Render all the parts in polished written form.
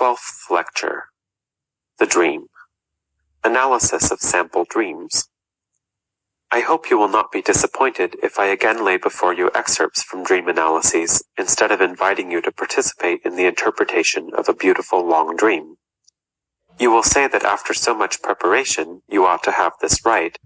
12th Lecture. The Dream. Analysis of Sample Dreams. I hope you will not be disappointed if I again lay before you excerpts from dream analyses instead of inviting you to participate in the interpretation of a beautiful long dream. You will say that after so much preparation you ought to have this right,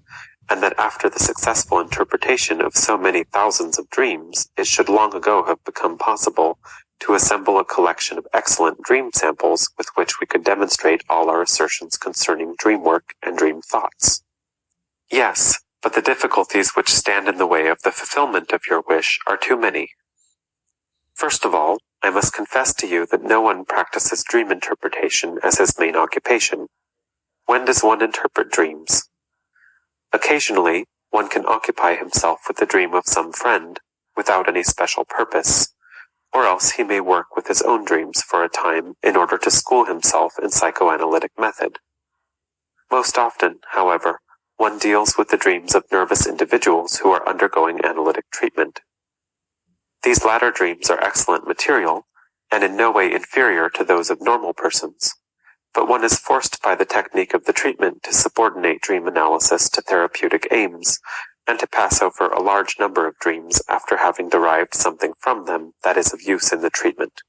and that after the successful interpretation of so many thousands of dreams it should long ago have become possible to assemble a collection of excellent dream samples with which we could demonstrate all our assertions concerning dream work and dream thoughts. Yes, but the difficulties which stand in the way of the fulfillment of your wish are too many. First of all, I must confess to you that no one practices dream interpretation as his main occupation. When does one interpret dreams? Occasionally, one can occupy himself with the dream of some friend, without any special purpose, or else he may work with his own dreams for a time in order to school himself in psychoanalytic method. Most often, however, one deals with the dreams of nervous individuals who are undergoing analytic treatment. These latter dreams are excellent material, and in no way inferior to those of normal persons, but one is forced by the technique of the treatment to subordinate dream analysis to therapeutic aims, and to pass over a large number of dreams after having derived something from them that is of use in the treatment.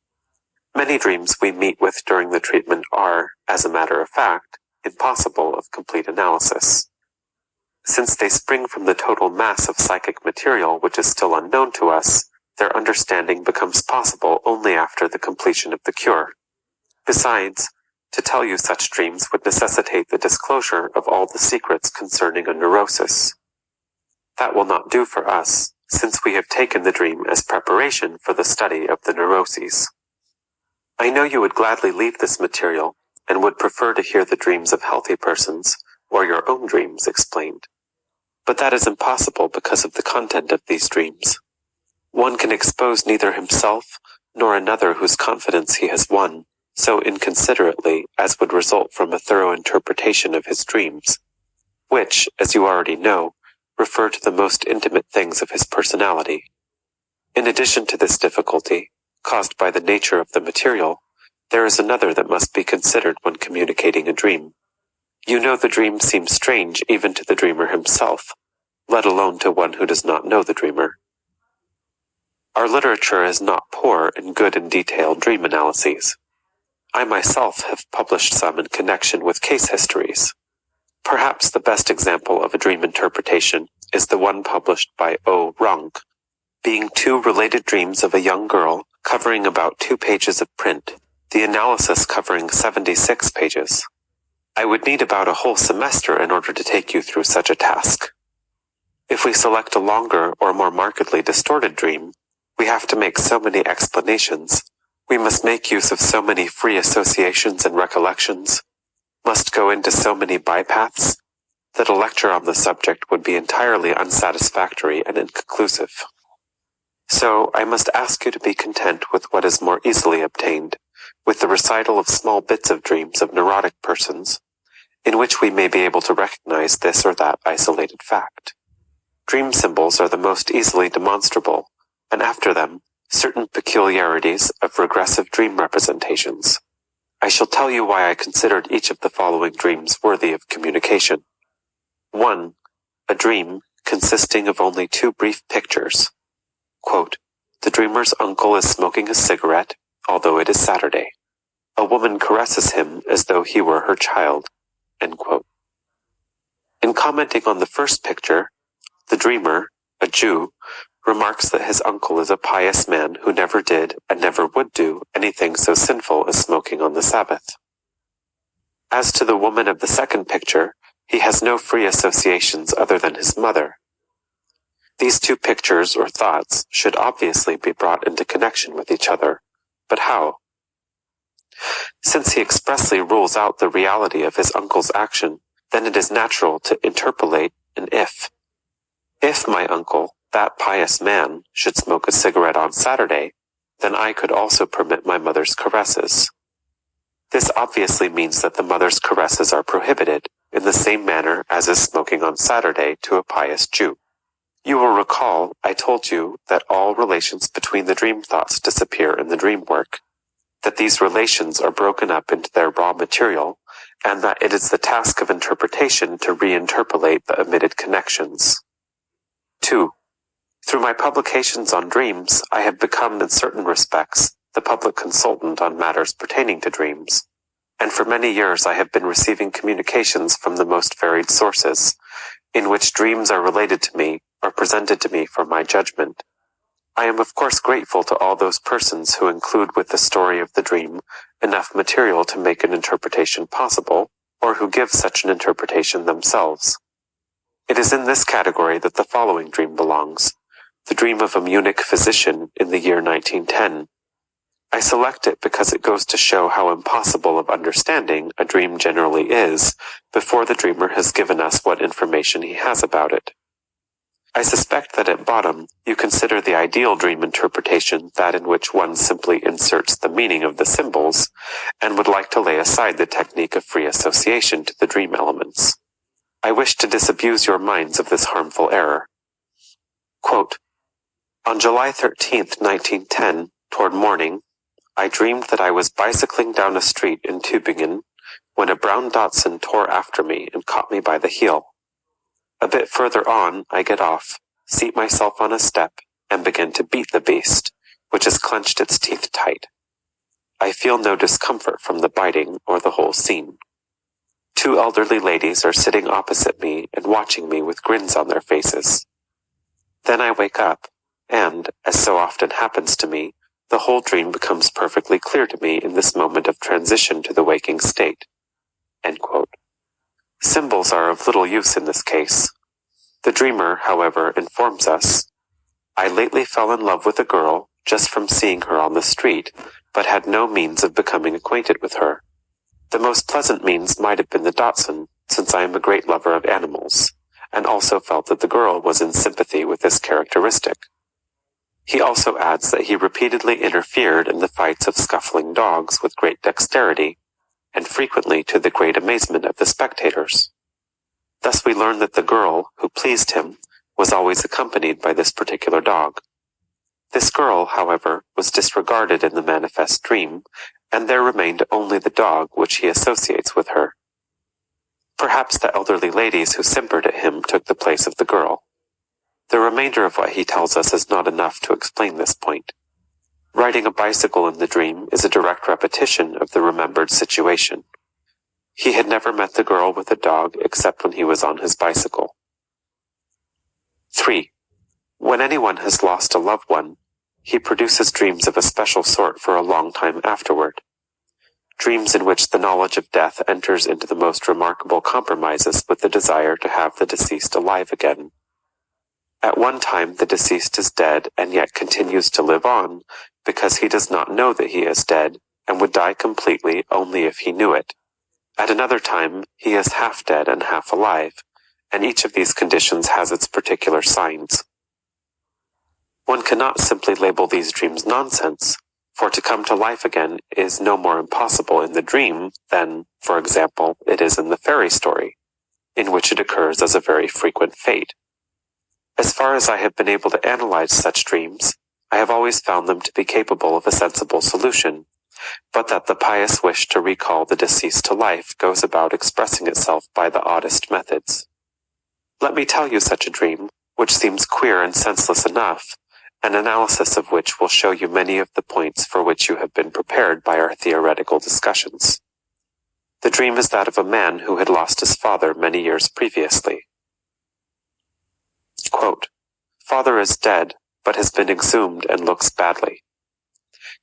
Many dreams we meet with during the treatment are, as a matter of fact, impossible of complete analysis. Since they spring from the total mass of psychic material which is still unknown to us, their understanding becomes possible only after the completion of the cure. Besides, to tell you such dreams would necessitate the disclosure of all the secrets concerning a neurosis. That will not do for us, since we have taken the dream as preparation for the study of the neuroses. I know you would gladly leave this material, and would prefer to hear the dreams of healthy persons, or your own dreams explained. But that is impossible because of the content of these dreams. One can expose neither himself, nor another whose confidence he has won, so inconsiderately as would result from a thorough interpretation of his dreams, which, as you already know, refer to the most intimate things of his personality. In addition to this difficulty, caused by the nature of the material, there is another that must be considered when communicating a dream. You know the dream seems strange even to the dreamer himself, let alone to one who does not know the dreamer. Our literature is not poor in good and detailed dream analyses. I myself have published some in connection with case histories. Perhaps the best example of a dream interpretation is the one published by O. Rung, being two related dreams of a young girl covering about 2 pages of print, the analysis covering 76 pages. I would need about a whole semester in order to take you through such a task. If we select a longer or more markedly distorted dream, we have to make so many explanations, we must make use of so many free associations and recollections, must go into so many bypaths, that a lecture on the subject would be entirely unsatisfactory and inconclusive. So I must ask you to be content with what is more easily obtained, with the recital of small bits of dreams of neurotic persons, in which we may be able to recognize this or that isolated fact. Dream symbols are the most easily demonstrable, and after them, certain peculiarities of regressive dream representations. I shall tell you why I considered each of the following dreams worthy of communication. 1. A dream consisting of only 2 brief pictures. Quote, the dreamer's uncle is smoking a cigarette, although it is Saturday. A woman caresses him as though he were her child. End quote. In commenting on the first picture, the dreamer, a Jew, remarks that his uncle is a pious man who never did and never would do anything so sinful as smoking on the Sabbath. As to the woman of the second picture, he has no free associations other than his mother. These 2 pictures or thoughts should obviously be brought into connection with each other, but how? Since he expressly rules out the reality of his uncle's action, then it is natural to interpolate an if. If my uncle, that pious man, should smoke a cigarette on Saturday, then I could also permit my mother's caresses. This obviously means that the mother's caresses are prohibited, in the same manner as is smoking on Saturday to a pious Jew. You will recall I told you that all relations between the dream thoughts disappear in the dream work, that these relations are broken up into their raw material, and that it is the task of interpretation to reinterpolate the omitted connections. 2. Through my publications on dreams, I have become, in certain respects, the public consultant on matters pertaining to dreams, and for many years I have been receiving communications from the most varied sources, in which dreams are related to me or presented to me for my judgment. I am of course grateful to all those persons who include with the story of the dream enough material to make an interpretation possible, or who give such an interpretation themselves. It is in this category that the following dream belongs, the dream of a Munich physician in the year 1910. I select it because it goes to show how impossible of understanding a dream generally is before the dreamer has given us what information he has about it. I suspect that at bottom you consider the ideal dream interpretation that in which one simply inserts the meaning of the symbols and would like to lay aside the technique of free association to the dream elements. I wish to disabuse your minds of this harmful error. Quote, on July 13th, 1910, toward morning, I dreamed that I was bicycling down a street in Tübingen when a brown Dachshund tore after me and caught me by the heel. A bit further on, I get off, seat myself on a step, and begin to beat the beast, which has clenched its teeth tight. I feel no discomfort from the biting or the whole scene. 2 elderly ladies are sitting opposite me and watching me with grins on their faces. Then I wake up, and, as so often happens to me, the whole dream becomes perfectly clear to me in this moment of transition to the waking state. End quote. Symbols are of little use in this case. The dreamer, however, informs us, I lately fell in love with a girl just from seeing her on the street, but had no means of becoming acquainted with her. The most pleasant means might have been the Dachshund, since I am a great lover of animals, and also felt that the girl was in sympathy with this characteristic. He also adds that he repeatedly interfered in the fights of scuffling dogs with great dexterity, and frequently to the great amazement of the spectators. Thus we learn that the girl, who pleased him, was always accompanied by this particular dog. This girl, however, was disregarded in the manifest dream, and there remained only the dog which he associates with her. Perhaps the elderly ladies who simpered at him took the place of the girl. The remainder of what he tells us is not enough to explain this point. Riding a bicycle in the dream is a direct repetition of the remembered situation. He had never met the girl with the dog except when he was on his bicycle. 3. When anyone has lost a loved one, he produces dreams of a special sort for a long time afterward. Dreams in which the knowledge of death enters into the most remarkable compromises with the desire to have the deceased alive again. At one time the deceased is dead and yet continues to live on because he does not know that he is dead and would die completely only if he knew it. At another time he is half dead and half alive, and each of these conditions has its particular signs. One cannot simply label these dreams nonsense, for to come to life again is no more impossible in the dream than, for example, it is in the fairy story, in which it occurs as a very frequent fate. As far as I have been able to analyze such dreams, I have always found them to be capable of a sensible solution, but that the pious wish to recall the deceased to life goes about expressing itself by the oddest methods. Let me tell you such a dream, which seems queer and senseless enough, an analysis of which will show you many of the points for which you have been prepared by our theoretical discussions. The dream is that of a man who had lost his father many years previously. Quote, father is dead, but has been exhumed and looks badly.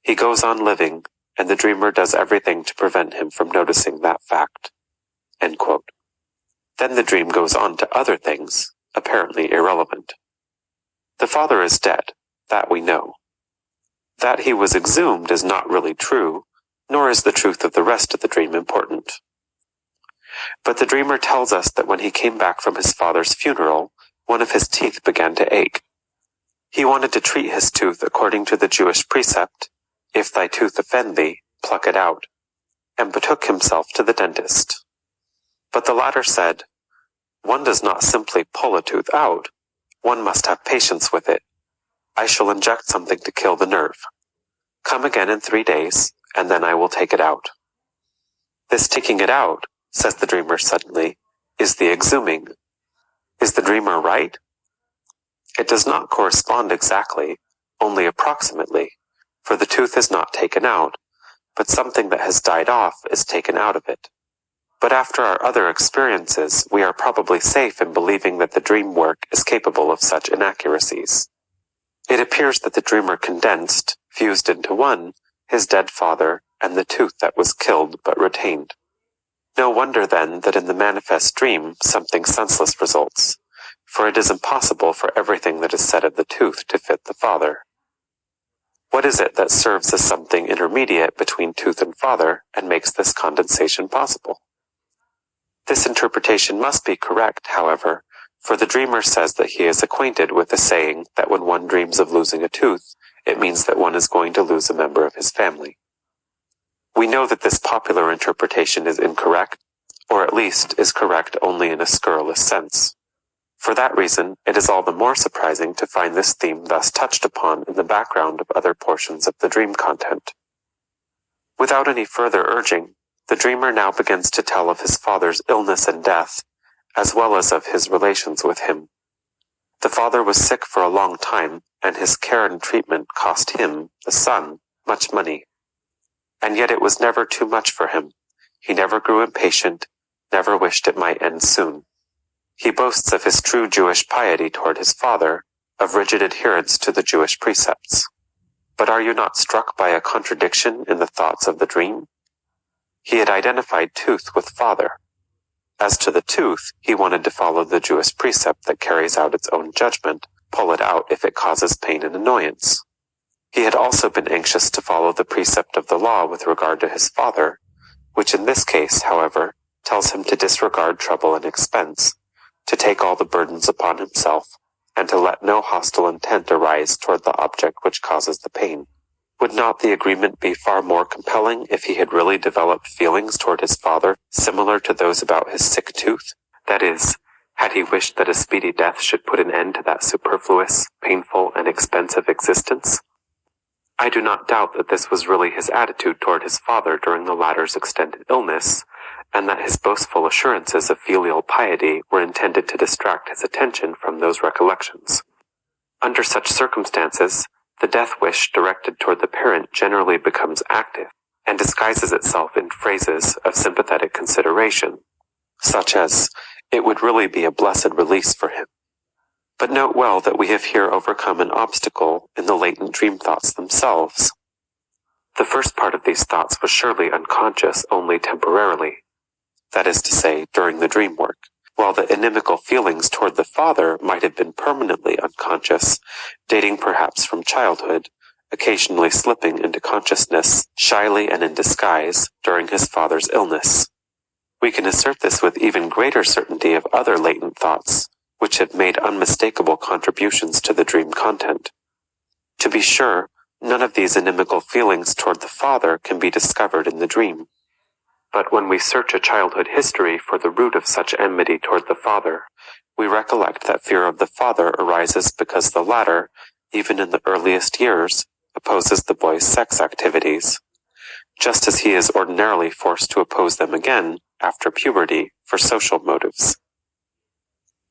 He goes on living, and the dreamer does everything to prevent him from noticing that fact. End quote. Then the dream goes on to other things, apparently irrelevant. The father is dead, that we know. That he was exhumed is not really true, nor is the truth of the rest of the dream important. But the dreamer tells us that when he came back from his father's funeral, one of his teeth began to ache. He wanted to treat his tooth according to the Jewish precept, if thy tooth offend thee, pluck it out, and betook himself to the dentist. But the latter said, one does not simply pull a tooth out, one must have patience with it. I shall inject something to kill the nerve. Come again in 3 days, and then I will take it out. This taking it out, says the dreamer suddenly, is the exhuming. Is the dreamer right? It does not correspond exactly, only approximately, for the tooth is not taken out, but something that has died off is taken out of it. But after our other experiences, we are probably safe in believing that the dream work is capable of such inaccuracies. It appears that the dreamer condensed, fused into one, his dead father and the tooth that was killed but retained. No wonder then that in the manifest dream something senseless results, for it is impossible for everything that is said of the tooth to fit the father. What is it that serves as something intermediate between tooth and father and makes this condensation possible? This interpretation must be correct, however, for the dreamer says that he is acquainted with the saying that when one dreams of losing a tooth, it means that one is going to lose a member of his family. We know that this popular interpretation is incorrect, or at least is correct only in a scurrilous sense. For that reason, it is all the more surprising to find this theme thus touched upon in the background of other portions of the dream content. Without any further urging, the dreamer now begins to tell of his father's illness and death, as well as of his relations with him. The father was sick for a long time, and his care and treatment cost him, the son, much money. And yet it was never too much for him. He never grew impatient, never wished it might end soon. He boasts of his true Jewish piety toward his father, of rigid adherence to the Jewish precepts. But are you not struck by a contradiction in the thoughts of the dream? He had identified tooth with father. As to the tooth, he wanted to follow the Jewish precept that carries out its own judgment, pull it out if it causes pain and annoyance. He had also been anxious to follow the precept of the law with regard to his father, which in this case, however, tells him to disregard trouble and expense, to take all the burdens upon himself, and to let no hostile intent arise toward the object which causes the pain. Would not the agreement be far more compelling if he had really developed feelings toward his father similar to those about his sick tooth? That is, had he wished that a speedy death should put an end to that superfluous, painful, and expensive existence? I do not doubt that this was really his attitude toward his father during the latter's extended illness, and that his boastful assurances of filial piety were intended to distract his attention from those recollections. Under such circumstances, the death wish directed toward the parent generally becomes active, and disguises itself in phrases of sympathetic consideration, such as, "It would really be a blessed release for him." But note well that we have here overcome an obstacle in the latent dream thoughts themselves. The first part of these thoughts was surely unconscious only temporarily, that is to say, during the dream work, while the inimical feelings toward the father might have been permanently unconscious, dating perhaps from childhood, occasionally slipping into consciousness, shyly and in disguise, during his father's illness. We can assert this with even greater certainty of other latent thoughts, which have made unmistakable contributions to the dream content. To be sure, none of these inimical feelings toward the father can be discovered in the dream. But when we search a childhood history for the root of such enmity toward the father, we recollect that fear of the father arises because the latter, even in the earliest years, opposes the boy's sex activities, just as he is ordinarily forced to oppose them again, after puberty, for social motives.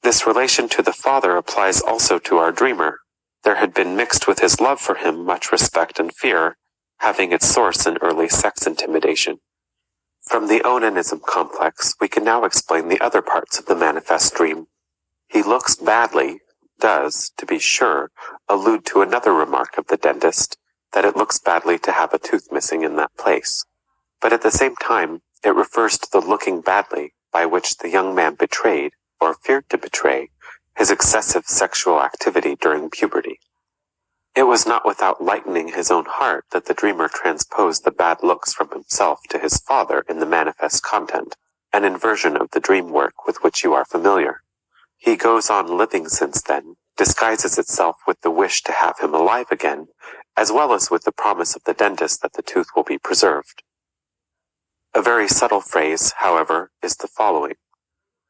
This relation to the father applies also to our dreamer. There had been mixed with his love for him much respect and fear, having its source in early sex intimidation. From the onanism complex, we can now explain the other parts of the manifest dream. He looks badly does, to be sure, allude to another remark of the dentist, that it looks badly to have a tooth missing in that place. But at the same time, it refers to the looking badly by which the young man betrayed, or feared to betray, his excessive sexual activity during puberty. It was not without lightening his own heart that the dreamer transposed the bad looks from himself to his father in the manifest content, an inversion of the dream work with which you are familiar. He goes on living since then, disguises itself with the wish to have him alive again, as well as with the promise of the dentist that the tooth will be preserved. A very subtle phrase, however, is the following.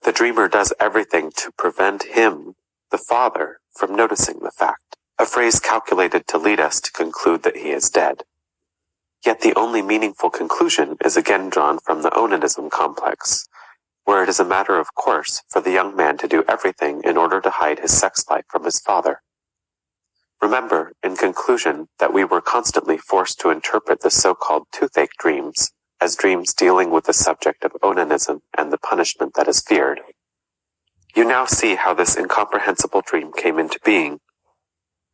The dreamer does everything to prevent him, the father, from noticing the fact, a phrase calculated to lead us to conclude that he is dead. Yet the only meaningful conclusion is again drawn from the onanism complex, where it is a matter of course for the young man to do everything in order to hide his sex life from his father. Remember, in conclusion, that we were constantly forced to interpret the so-called toothache dreams as dreams dealing with the subject of onanism and the punishment that is feared. You now see how this incomprehensible dream came into being.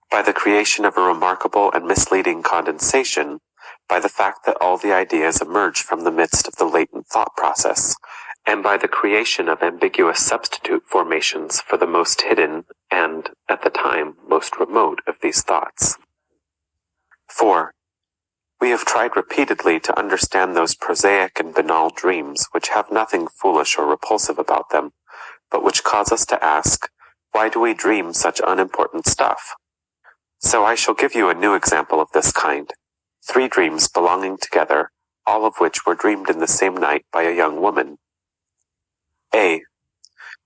By the creation of a remarkable and misleading condensation, by the fact that all the ideas emerge from the midst of the latent thought process, and by the creation of ambiguous substitute formations for the most hidden and, at the time, most remote of these thoughts. 4. We have tried repeatedly to understand those prosaic and banal dreams which have nothing foolish or repulsive about them, but which cause us to ask, why do we dream such unimportant stuff? So I shall give you a new example of this kind. 3 dreams belonging together, all of which were dreamed in the same night by a young woman. A.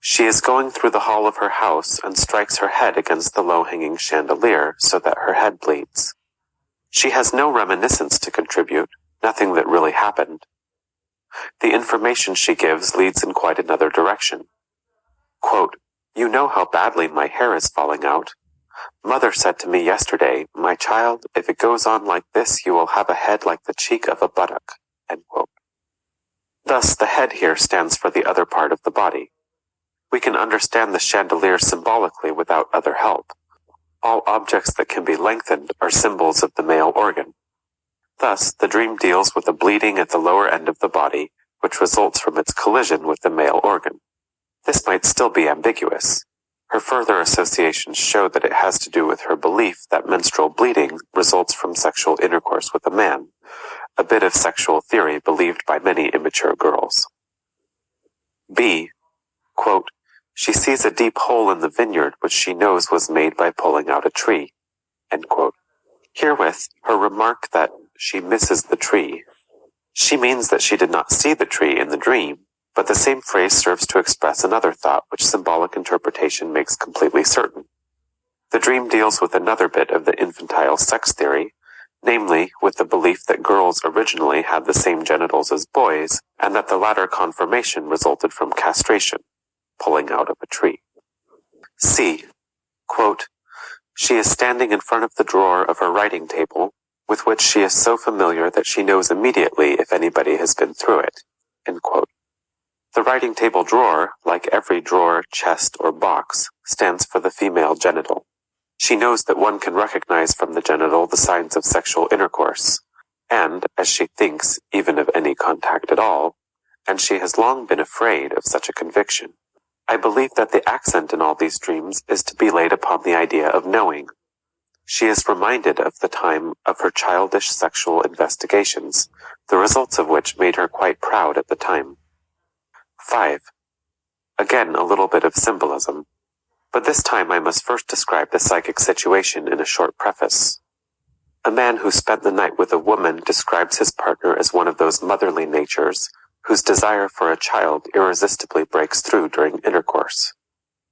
She is going through the hall of her house and strikes her head against the low-hanging chandelier so that her head bleeds. She has no reminiscence to contribute, nothing that really happened. The information she gives leads in quite another direction. Quote, "You know how badly my hair is falling out. Mother said to me yesterday, 'My child, if it goes on like this, you will have a head like the cheek of a buttock.'" End quote. Thus, the head here stands for the other part of the body. We can understand the chandelier symbolically without other help. All objects that can be lengthened are symbols of the male organ. Thus, the dream deals with a bleeding at the lower end of the body, which results from its collision with the male organ. This might still be ambiguous. Her further associations show that it has to do with her belief that menstrual bleeding results from sexual intercourse with a man, a bit of sexual theory believed by many immature girls. B. Quote, "She sees a deep hole in the vineyard which she knows was made by pulling out a tree." End quote. Herewith, her remark that she misses the tree. She means that she did not see the tree in the dream, but the same phrase serves to express another thought which symbolic interpretation makes completely certain. The dream deals with another bit of the infantile sex theory, namely with the belief that girls originally had the same genitals as boys, and that the latter conformation resulted from castration, pulling out of a tree. C. Quote, "She is standing in front of the drawer of her writing table, with which she is so familiar that she knows immediately if anybody has been through it." End quote. The writing table drawer, like every drawer, chest, or box, stands for the female genital. She knows that one can recognize from the genital the signs of sexual intercourse, and, as she thinks, even of any contact at all, and she has long been afraid of such a conviction. I believe that the accent in all these dreams is to be laid upon the idea of knowing. She is reminded of the time of her childish sexual investigations, the results of which made her quite proud at the time. 5. Again, a little bit of symbolism, but this time I must first describe the psychic situation in a short preface. A man who spent the night with a woman describes his partner as one of those motherly natures whose desire for a child irresistibly breaks through during intercourse.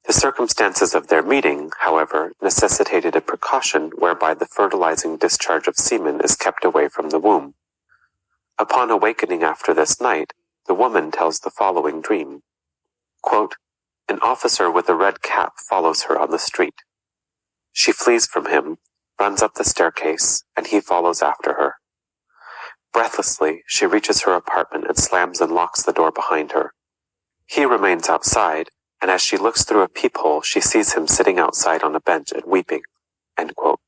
The circumstances of their meeting, however, necessitated a precaution whereby the fertilizing discharge of semen is kept away from the womb. Upon awakening after this night, the woman tells the following dream. Quote, "An officer with a red cap follows her on the street. She flees from him, runs up the staircase, and he follows after her. Breathlessly, she reaches her apartment and slams and locks the door behind her. He remains outside, and as she looks through a peephole, she sees him sitting outside on a bench and weeping." End quote.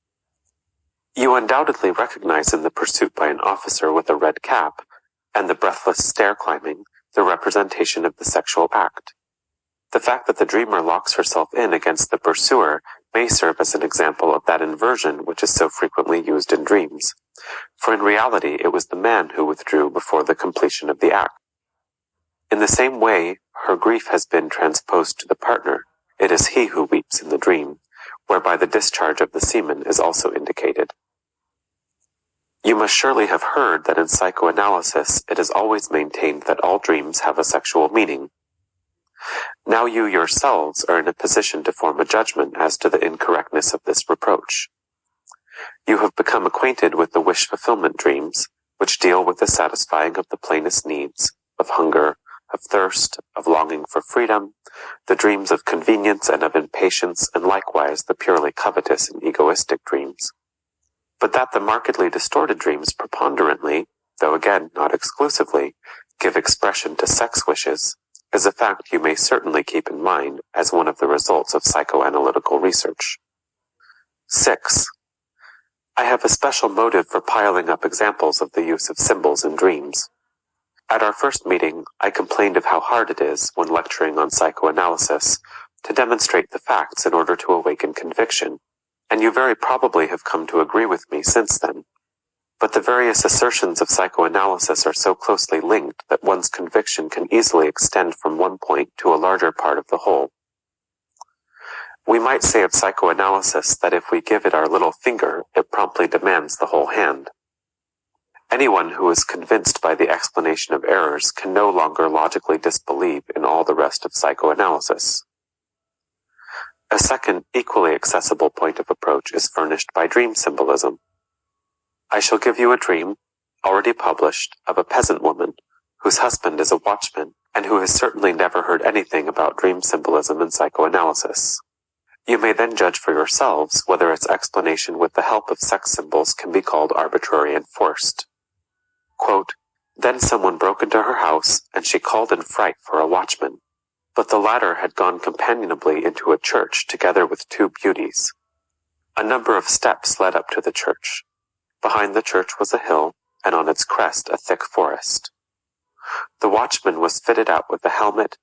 You undoubtedly recognize in the pursuit by an officer with a red cap, and the breathless stair climbing, the representation of the sexual act. The fact that the dreamer locks herself in against the pursuer may serve as an example of that inversion which is so frequently used in dreams, for in reality it was the man who withdrew before the completion of the act. In the same way, her grief has been transposed to the partner. It is he who weeps in the dream, whereby the discharge of the semen is also indicated. You must surely have heard that in psychoanalysis it is always maintained that all dreams have a sexual meaning. Now you yourselves are in a position to form a judgment as to the incorrectness of this reproach. You have become acquainted with the wish fulfillment dreams, which deal with the satisfying of the plainest needs, of hunger, of thirst, of longing for freedom, the dreams of convenience and of impatience, and likewise the purely covetous and egoistic dreams. But that the markedly distorted dreams preponderantly, though again not exclusively, give expression to sex wishes, is a fact you may certainly keep in mind as one of the results of psychoanalytical research. 6. I have a special motive for piling up examples of the use of symbols in dreams. At our first meeting, I complained of how hard it is, when lecturing on psychoanalysis, to demonstrate the facts in order to awaken conviction, and you very probably have come to agree with me since then. But the various assertions of psychoanalysis are so closely linked that one's conviction can easily extend from one point to a larger part of the whole. We might say of psychoanalysis that if we give it our little finger, it promptly demands the whole hand. Anyone who is convinced by the explanation of errors can no longer logically disbelieve in all the rest of psychoanalysis. A second, equally accessible point of approach is furnished by dream symbolism. I shall give you a dream, already published, of a peasant woman whose husband is a watchman and who has certainly never heard anything about dream symbolism and psychoanalysis. You may then judge for yourselves whether its explanation with the help of sex symbols can be called arbitrary and forced. Quote, Then someone broke into her house, and she called in fright for a watchman. But the latter had gone companionably into a church together with two beauties. A number of steps led up to the church. Behind the church was a hill, and on its crest a thick forest. The watchman was fitted out with a helmet,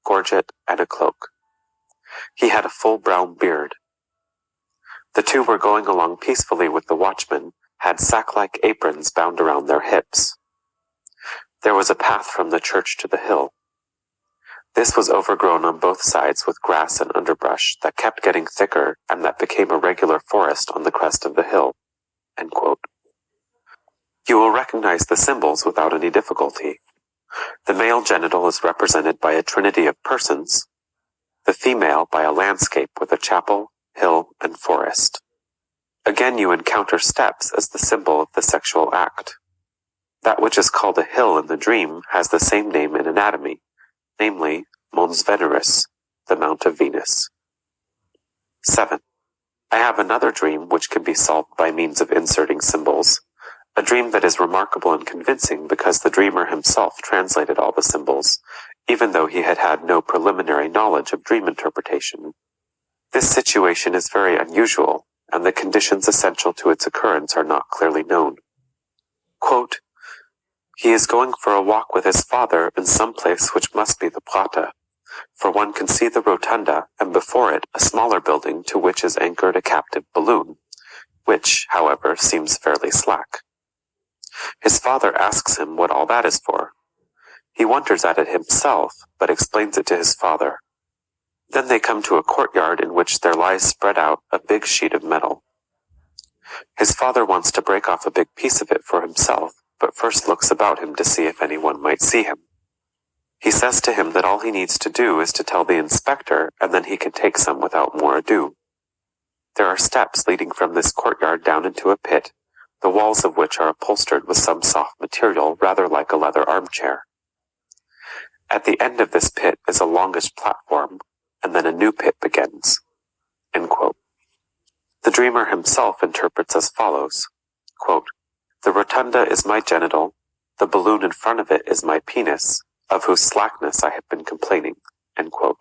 gorget, and a cloak. He had a full brown beard. The two were going along peacefully with the watchman, had sack-like aprons bound around their hips. There was a path from the church to the hill. This was overgrown on both sides with grass and underbrush that kept getting thicker and that became a regular forest on the crest of the hill. End quote. You will recognize the symbols without any difficulty. The male genital is represented by a trinity of persons, the female by a landscape with a chapel, hill, and forest. Again you encounter steps as the symbol of the sexual act. That which is called a hill in the dream has the same name in anatomy, namely Mons Veneris, the Mount of Venus. 7. I have another dream which can be solved by means of inserting symbols, a dream that is remarkable and convincing because the dreamer himself translated all the symbols, even though he had had no preliminary knowledge of dream interpretation. This situation is very unusual, and the conditions essential to its occurrence are not clearly known. Quote, He is going for a walk with his father in some place which must be the Plata, for one can see the rotunda, and before it a smaller building to which is anchored a captive balloon, which, however, seems fairly slack. His father asks him what all that is for. He wonders at it himself, but explains it to his father. Then they come to a courtyard in which there lies spread out a big sheet of metal. His father wants to break off a big piece of it for himself, but first looks about him to see if anyone might see him. He says to him that all he needs to do is to tell the inspector, and then he can take some without more ado. There are steps leading from this courtyard down into a pit, the walls of which are upholstered with some soft material rather like a leather armchair. At the end of this pit is a longish platform, and then a new pit begins. End quote. The dreamer himself interprets as follows, quote, The rotunda is my genital, the balloon in front of it is my penis, of whose slackness I have been complaining. End quote.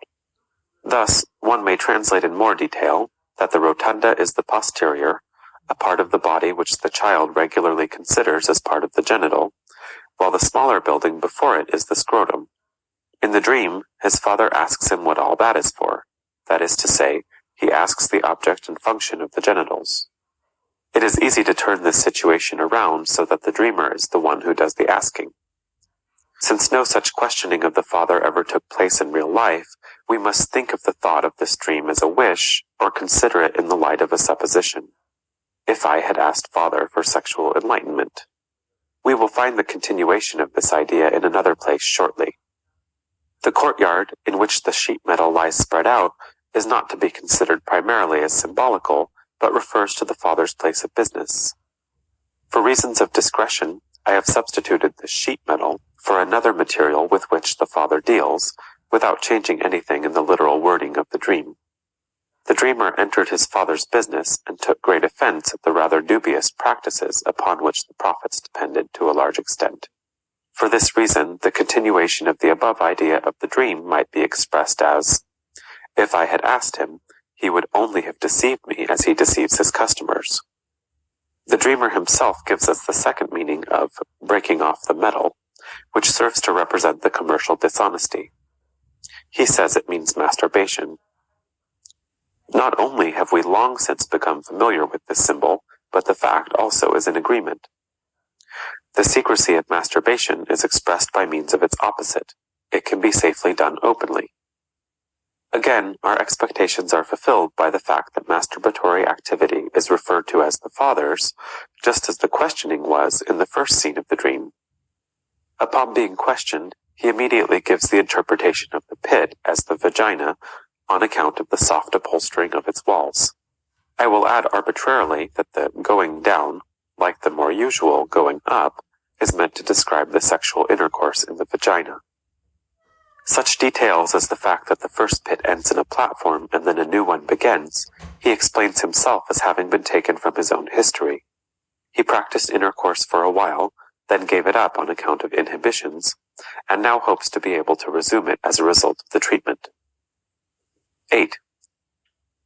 Thus, one may translate in more detail that the rotunda is the posterior, a part of the body which the child regularly considers as part of the genital, while the smaller building before it is the scrotum. In the dream, his father asks him what all that is for. That is to say, he asks the object and function of the genitals. It is easy to turn this situation around so that the dreamer is the one who does the asking. Since no such questioning of the father ever took place in real life, we must think of the thought of this dream as a wish, or consider it in the light of a supposition. If I had asked father for sexual enlightenment. We will find the continuation of this idea in another place shortly. The courtyard, in which the sheet metal lies spread out, is not to be considered primarily as symbolical, but refers to the father's place of business. For reasons of discretion, I have substituted the sheet metal for another material with which the father deals, without changing anything in the literal wording of the dream. The dreamer entered his father's business and took great offense at the rather dubious practices upon which the profits depended to a large extent. For this reason, the continuation of the above idea of the dream might be expressed as, if I had asked him, he would only have deceived me as he deceives his customers. The dreamer himself gives us the second meaning of breaking off the metal, which serves to represent the commercial dishonesty. He says it means masturbation. Not only have we long since become familiar with this symbol, but the fact also is in agreement. The secrecy of masturbation is expressed by means of its opposite. It can be safely done openly. Again, our expectations are fulfilled by the fact that masturbatory activity is referred to as the father's, just as the questioning was in the first scene of the dream. Upon being questioned, he immediately gives the interpretation of the pit as the vagina on account of the soft upholstering of its walls. I will add arbitrarily that the going down, like the more usual going up, is meant to describe the sexual intercourse in the vagina. Such details as the fact that the first pit ends in a platform and then a new one begins, he explains himself as having been taken from his own history. He practiced intercourse for a while, then gave it up on account of inhibitions, and now hopes to be able to resume it as a result of the treatment. 8.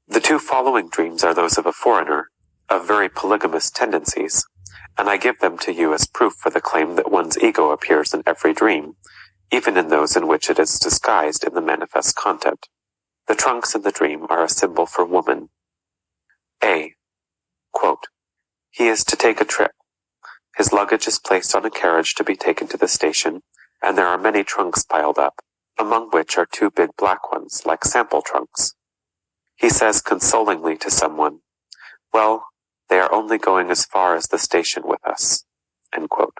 The two following dreams are those of a foreigner, of very polygamous tendencies, and I give them to you as proof for the claim that one's ego appears in every dream, even in those in which it is disguised in the manifest content. The trunks in the dream are a symbol for woman. A. Quote, he is to take a trip. His luggage is placed on a carriage to be taken to the station, and there are many trunks piled up, among which are two big black ones, like sample trunks. He says consolingly to someone, well, they are only going as far as the station with us. End quote.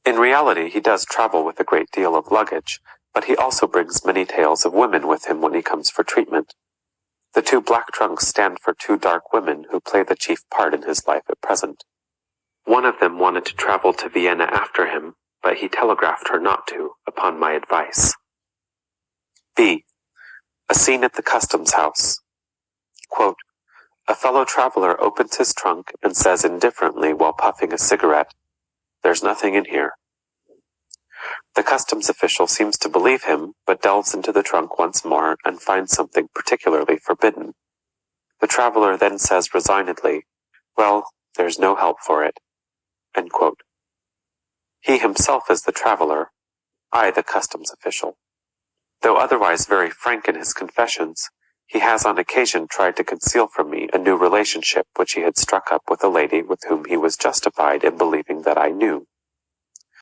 In reality, he does travel with a great deal of luggage, but he also brings many tales of women with him when he comes for treatment. The two black trunks stand for two dark women who play the chief part in his life at present. One of them wanted to travel to Vienna after him, but he telegraphed her not to, upon my advice. B. A scene at the customs house. Quote, a fellow traveler opens his trunk and says indifferently while puffing a cigarette, there's nothing in here. The customs official seems to believe him, but delves into the trunk once more and finds something particularly forbidden. The traveler then says resignedly, well, there's no help for it. End quote. He himself is the traveler, I the customs official. Though otherwise very frank in his confessions, he has on occasion tried to conceal from me a new relationship which he had struck up with a lady with whom he was justified in believing that I knew.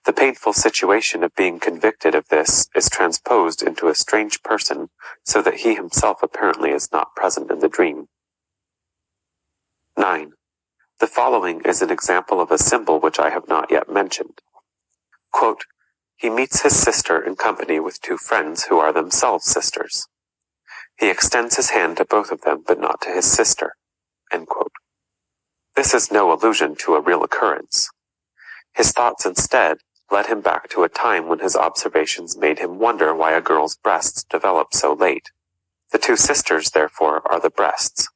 The painful situation of being convicted of this is transposed into a strange person, so that he himself apparently is not present in the dream. 9. The following is an example of a symbol which I have not yet mentioned. Quote, he meets his sister in company with two friends who are themselves sisters. He extends his hand to both of them, but not to his sister. End quote. This is no allusion to a real occurrence. His thoughts instead led him back to a time when his observations made him wonder why a girl's breasts develop so late. The two sisters, therefore, are the breasts.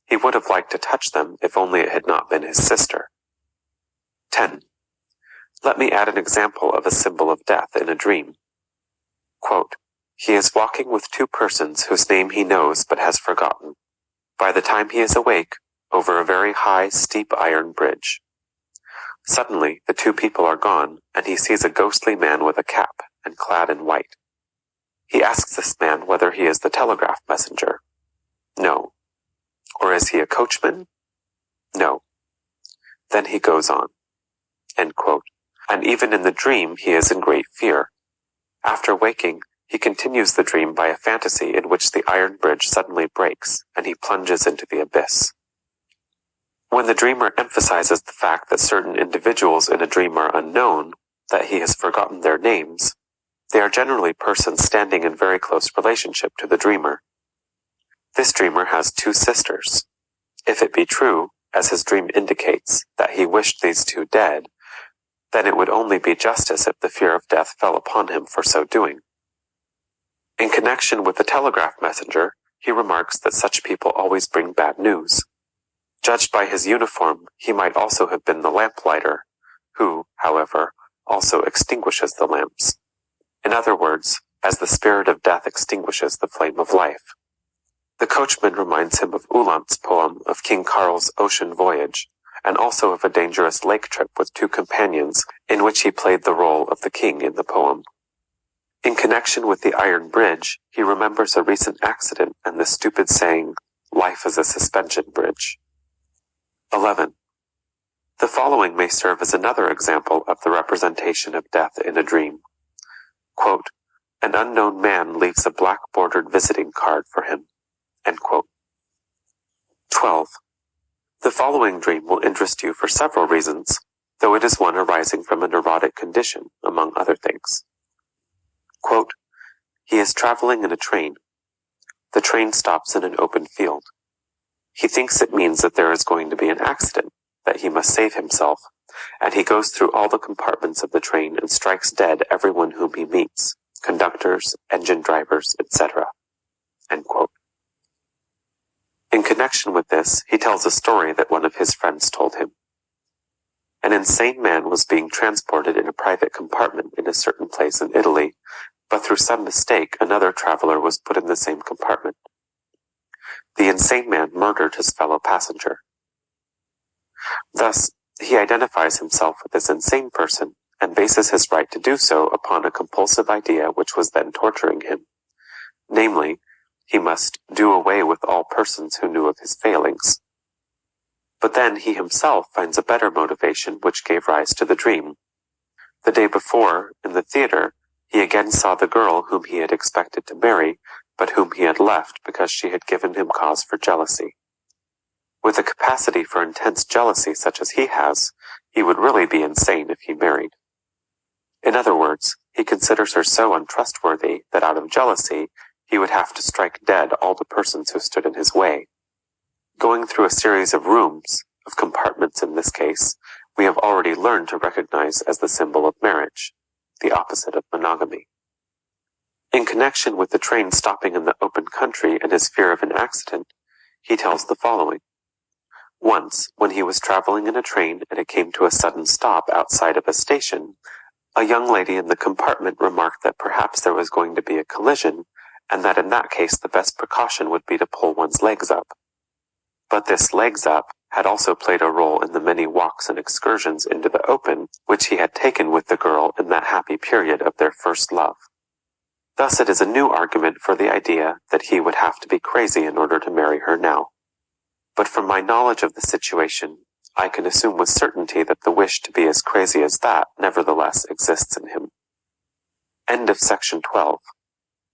He would have liked to touch them if only it had not been his sister. 10. Let me add an example of a symbol of death in a dream. Quote, he is walking with two persons whose name he knows but has forgotten. By the time he is awake, over a very high, steep iron bridge. Suddenly, the two people are gone, and he sees a ghostly man with a cap and clad in white. He asks this man whether he is the telegraph messenger. No. Or is he a coachman? No. Then he goes on. End quote. And even in the dream he is in great fear. After waking, he continues the dream by a fantasy in which the iron bridge suddenly breaks, and he plunges into the abyss. When the dreamer emphasizes the fact that certain individuals in a dream are unknown, that he has forgotten their names, they are generally persons standing in very close relationship to the dreamer. This dreamer has two sisters. If it be true, as his dream indicates, that he wished these two dead, then it would only be justice if the fear of death fell upon him for so doing. In connection with the telegraph messenger, he remarks that such people always bring bad news. Judged by his uniform, he might also have been the lamplighter, who, however, also extinguishes the lamps. In other words, as the spirit of death extinguishes the flame of life. The coachman reminds him of Uhland's poem of King Karl's ocean voyage, and also of a dangerous lake trip with two companions in which he played the role of the king in the poem. In connection with the iron bridge, he remembers a recent accident and the stupid saying, "Life is a suspension bridge." 11. The following may serve as another example of the representation of death in a dream. Quote, "An unknown man leaves a black-bordered visiting card for him." End quote. 12. The following dream will interest you for several reasons, though it is one arising from a neurotic condition, among other things. Quote, "He is traveling in a train. The train stops in an open field. He thinks it means that there is going to be an accident, that he must save himself, and he goes through all the compartments of the train and strikes dead everyone whom he meets, conductors, engine drivers, etc." End quote. In connection with this, he tells a story that one of his friends told him. An insane man was being transported in a private compartment in a certain place in Italy, but through some mistake another traveler was put in the same compartment. The insane man murdered his fellow passenger. Thus, he identifies himself with this insane person and bases his right to do so upon a compulsive idea which was then torturing him. Namely, he must do away with all persons who knew of his failings. But then he himself finds a better motivation which gave rise to the dream. The day before, in the theater, he again saw the girl whom he had expected to marry, but whom he had left because she had given him cause for jealousy. With a capacity for intense jealousy such as he has, he would really be insane if he married. In other words, he considers her so untrustworthy that out of jealousy, he would have to strike dead all the persons who stood in his way. Going through a series of rooms, of compartments in this case, we have already learned to recognize as the symbol of marriage, the opposite of monogamy. In connection with the train stopping in the open country and his fear of an accident, he tells the following. Once, when he was traveling in a train and it came to a sudden stop outside of a station, a young lady in the compartment remarked that perhaps there was going to be a collision, and that in that case the best precaution would be to pull one's legs up. But this legs up had also played a role in the many walks and excursions into the open which he had taken with the girl in that happy period of their first love. Thus it is a new argument for the idea that he would have to be crazy in order to marry her now. But from my knowledge of the situation, I can assume with certainty that the wish to be as crazy as that nevertheless exists in him. End of section 12.